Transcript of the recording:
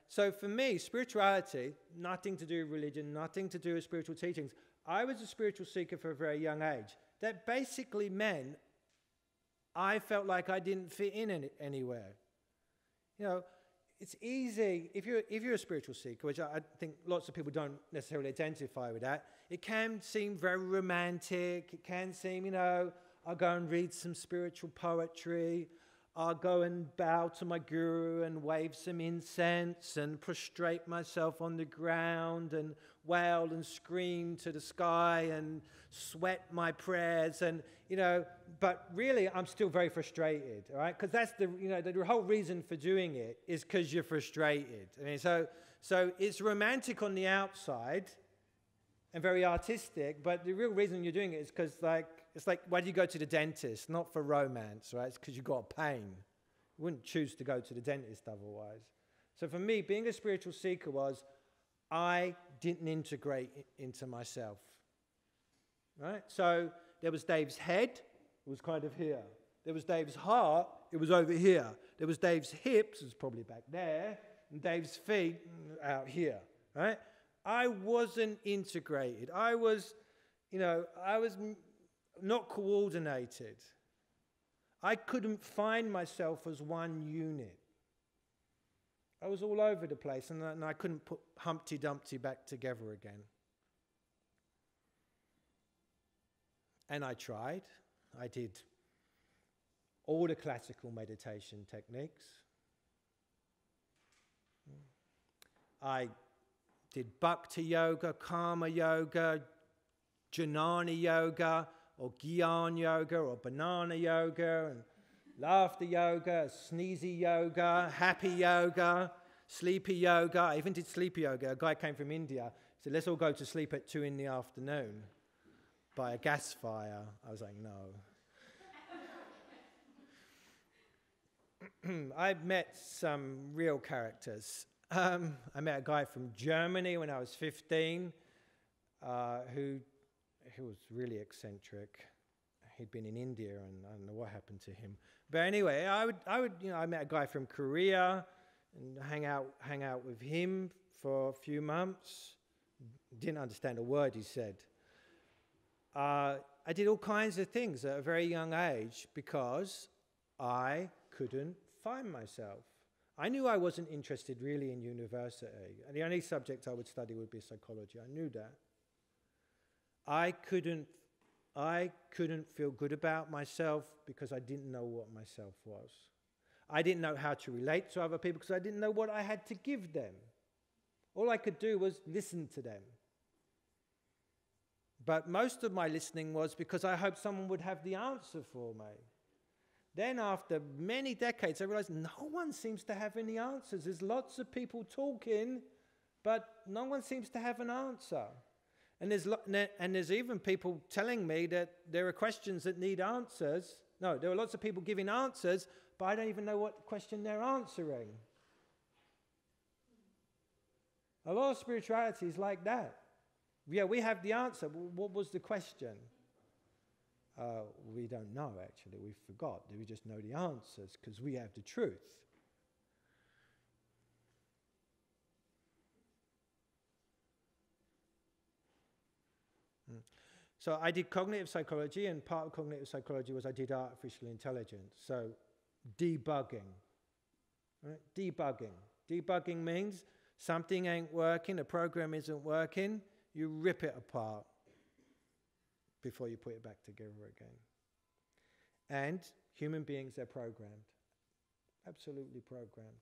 So for me, spirituality, nothing to do with religion, nothing to do with spiritual teachings. I was a spiritual seeker for a very young age. That basically meant I felt like I didn't fit in anywhere. You know, it's easy, if you're a spiritual seeker, which I think lots of people don't necessarily identify with that, it can seem very romantic. It can seem, you know, I'll go and read some spiritual poetry. I'll go and bow to my guru and wave some incense and prostrate myself on the ground and wail and scream to the sky and sweat my prayers and, you know, but really I'm still very frustrated, all right? Because that's the, you know, the whole reason for doing it is because you're frustrated. I mean, so it's romantic on the outside and very artistic, but the real reason you're doing it is because, like, it's like, why do you go to the dentist? Not for romance, right? It's because you've got pain. You wouldn't choose to go to the dentist otherwise. So for me, being a spiritual seeker was, I didn't integrate into myself, right? So there was Dave's head, it was kind of here. There was Dave's heart, it was over here. There was Dave's hips, it was probably back there, and Dave's feet out here, right? I wasn't integrated. I was, you know, I was not coordinated. I couldn't find myself as one unit. I was all over the place, and I couldn't put Humpty Dumpty back together again. And I tried. I did all the classical meditation techniques. I did Bhakti Yoga, Karma Yoga, Jnana Yoga, or Gyan Yoga, or Banana Yoga, and Laughter Yoga, Sneezy Yoga, Happy Yoga, Sleepy Yoga. I even did Sleepy Yoga. A guy came from India, said, let's all go to sleep at 2 in the afternoon by a gas fire. I was like, no. I've met some real characters. I met a guy from Germany when I was 15 who was really eccentric. He'd been in India, and I don't know what happened to him. But anyway, I would, you know, I met a guy from Korea and hang out with him for a few months. Didn't understand a word he said. I did all kinds of things at a very young age because I couldn't find myself. I knew I wasn't interested really in university, and the only subject I would study would be psychology. I knew that. I couldn't feel good about myself because I didn't know what myself was. I didn't know how to relate to other people because I didn't know what I had to give them. All I could do was listen to them. But most of my listening was because I hoped someone would have the answer for me. Then after many decades, I realized no one seems to have any answers. There's lots of people talking, but no one seems to have an answer. And there's even people telling me that there are questions that need answers. No, there are lots of people giving answers, but I don't even know what question they're answering. A lot of spirituality is like that. Yeah, we have the answer. What was the question? We don't know, actually. We forgot. We just know the answers because we have the truth. So I did cognitive psychology, and part of cognitive psychology was I did artificial intelligence. So debugging. Right? Debugging. Debugging means something ain't working, a program isn't working, you rip it apart before you put it back together again. And human beings are programmed. Absolutely programmed.